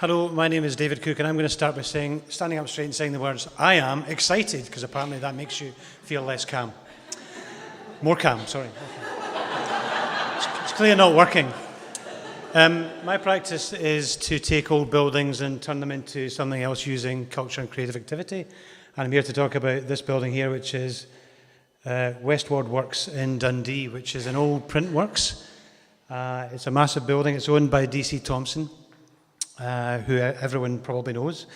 Hello, my name is David Cook, and I'm going to start by standing up straight and saying the words, I am excited, because apparently that makes you feel less calm. More calm, sorry. It's clearly not working. My practice is to take old buildings and turn them into something else using culture and creative activity. And I'm here to talk about this building here, which is Westward Works in Dundee, which is an old print works. It's a massive building. It's owned by DC Thomson, who everyone probably knows.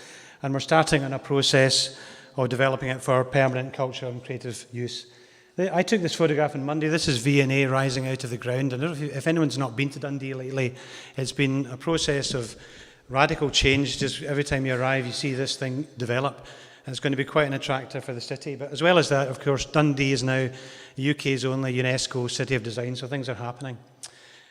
And we're starting on a process of developing it for permanent culture and creative use. I took this photograph on Monday. This is V&A rising out of the ground. I don't know if anyone's not been to Dundee lately. It's been a process of radical change. Just every time you arrive, you see this thing develop. And it's going to be quite an attractor for the city. But as well as that, of course, Dundee is now the UK's only UNESCO City of Design, so things are happening.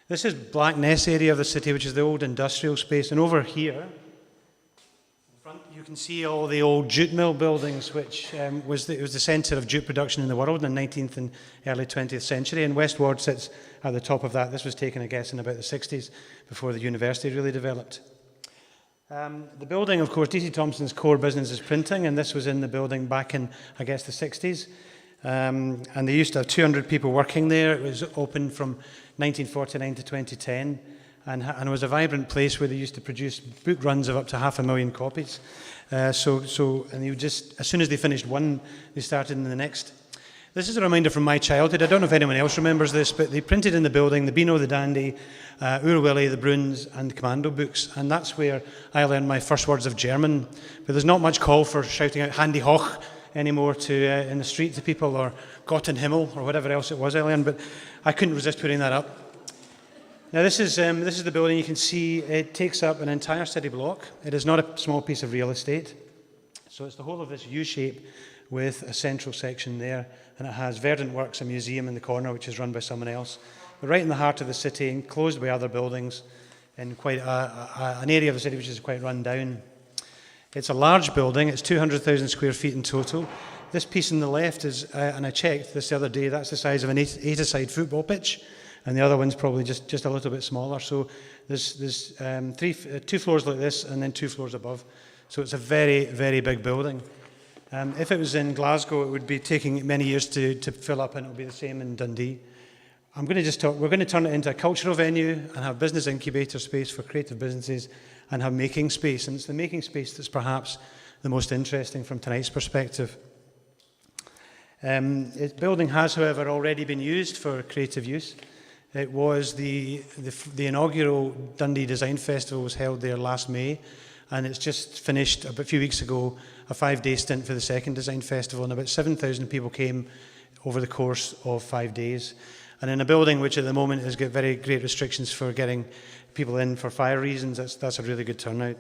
This is Blackness area of the city, which is the old industrial space. And over here, in front, you can see all the old jute mill buildings, which was the centre of jute production in the world in the 19th and early 20th century. And Westward sits at the top of that. This was taken, I guess, in about the 60s, before the university really developed. The building, of course, DC Thomson's core business is printing, and this was in the building back in, I guess, the 60s. And they used to have 200 people working there. It was open from 1949 to 2010, and it was a vibrant place where they used to produce book runs of up to 500,000 copies. And they would just, as soon as they finished one, they started in the next. This is a reminder from my childhood. I don't know if anyone else remembers this, but they printed in the building the Beano, the Dandy, Oor Willie, the Bruins, and Commando books, and that's where I learned my first words of German. But there's not much call for shouting out Handy Hoch anymore in the street to people, or Gott in Himmel, or whatever else it was I learned, but I couldn't resist putting that up. Now this is the building. You can see it takes up an entire city block. It is not a small piece of real estate. So it's the whole of this U-shape with a central section there, and it has Verdant Works, a museum in the corner, which is run by someone else. But right in the heart of the city, enclosed by other buildings, in quite an area of the city which is quite run down. It's a large building. It's 200,000 square feet in total. This piece on the left is, and I checked this the other day, that's the size of an eight-a-side football pitch, and the other one's probably just a little bit smaller. So there's two floors like this, and then 2 floors above. So it's a very, very big building. If it was in Glasgow, it would be taking many years to fill up, and it will be the same in Dundee. I'm going to just talk. We're going to turn it into a cultural venue and have business incubator space for creative businesses, and have making space. And it's the making space that's perhaps the most interesting from tonight's perspective. The building has, however, already been used for creative use. It was the inaugural Dundee Design Festival was held there last May, and it's just finished a few weeks ago a 5-day stint for the second Design Festival, and about 7,000 people came over the course of 5 days. And in a building which at the moment has got very great restrictions for getting people in for fire reasons, that's a really good turnout.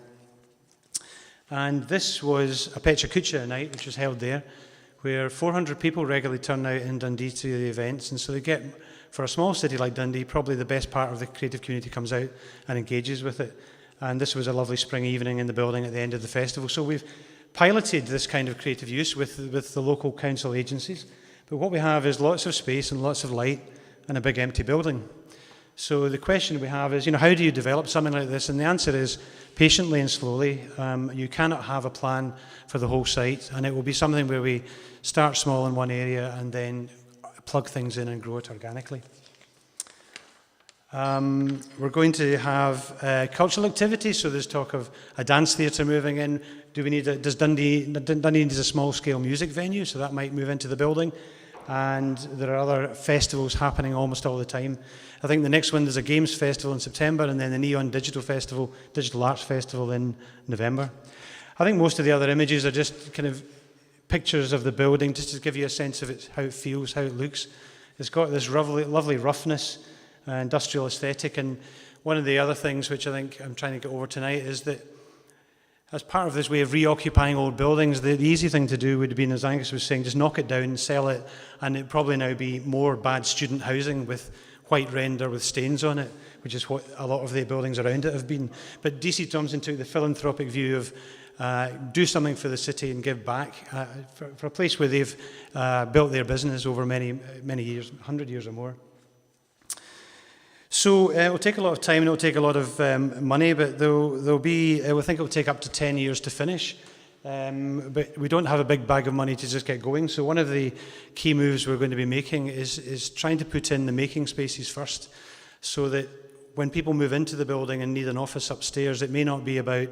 And this was a Pecha Kucha night, which was held there, where 400 people regularly turn out in Dundee to the events. And so they get, for a small city like Dundee, probably the best part of the creative community comes out and engages with it. And this was a lovely spring evening in the building at the end of the festival. So we've piloted this kind of creative use with the local council agencies. But what we have is lots of space and lots of light and a big empty building. So the question we have is, how do you develop something like this? And the answer is patiently and slowly. You cannot have a plan for the whole site, and it will be something where we start small in one area and then plug things in and grow it organically. We're going to have cultural activities, so there's talk of a dance theatre moving in. Does Dundee needs a small-scale music venue, so that might move into the building. And there are other festivals happening almost all the time. I think the next one, there's a games festival in September, and then the Neon Digital Festival, Digital Arts Festival in November. I think most of the other images are just kind of pictures of the building, just to give you a sense of how it feels, how it looks. It's got this lovely roughness, industrial aesthetic, and one of the other things which I think I'm trying to get over tonight is that as part of this way of reoccupying old buildings, the easy thing to do would have been, as Angus was saying, just knock it down, sell it, and it'd probably now be more bad student housing with white render with stains on it, which is what a lot of the buildings around it have been. But DC Thomson took the philanthropic view of do something for the city and give back for a place where they've built their business over many years, 100 years or more. So it'll take a lot of time and it'll take a lot of money, but there'll be, we think it'll take up to 10 years to finish. But we don't have a big bag of money to just get going. So one of the key moves we're going to be making is trying to put in the making spaces first, so that when people move into the building and need an office upstairs, it may not be about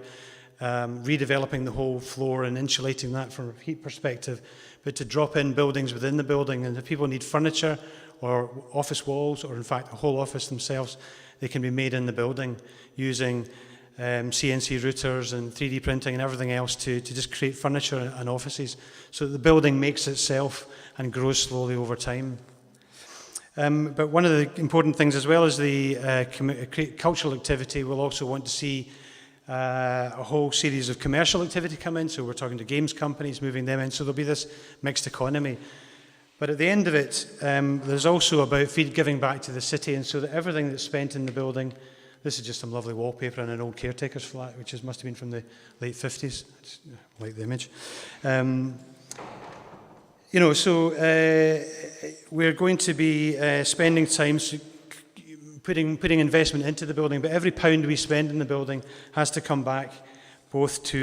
redeveloping the whole floor and insulating that from a heat perspective, but to drop in buildings within the building. And if people need furniture or office walls, or in fact a whole office themselves, they can be made in the building using CNC routers and 3D printing and everything else to just create furniture and offices, so that the building makes itself and grows slowly over time. But one of the important things, as well as the cultural activity, we'll also want to see a whole series of commercial activity come in. So we're talking to games companies, moving them in. So there'll be this mixed economy. But at the end of it, there's also about giving back to the city, and so that everything that's spent in the building, this is just some lovely wallpaper in an old caretaker's flat, which must have been from the late 50s. I like the image. So we're going to be spending time putting investment into the building, but every pound we spend in the building has to come back both to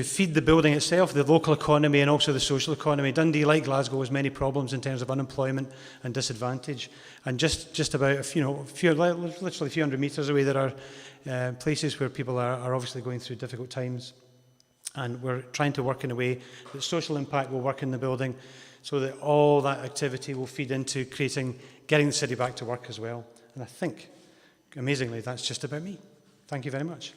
feed the building itself, the local economy, and also the social economy. Dundee, like Glasgow, has many problems in terms of unemployment and disadvantage. And just about literally a few hundred metres away, there are places where people are obviously going through difficult times. And we're trying to work in a way that social impact will work in the building, so that all that activity will feed into getting the city back to work as well. And I think, amazingly, that's just about me. Thank you very much.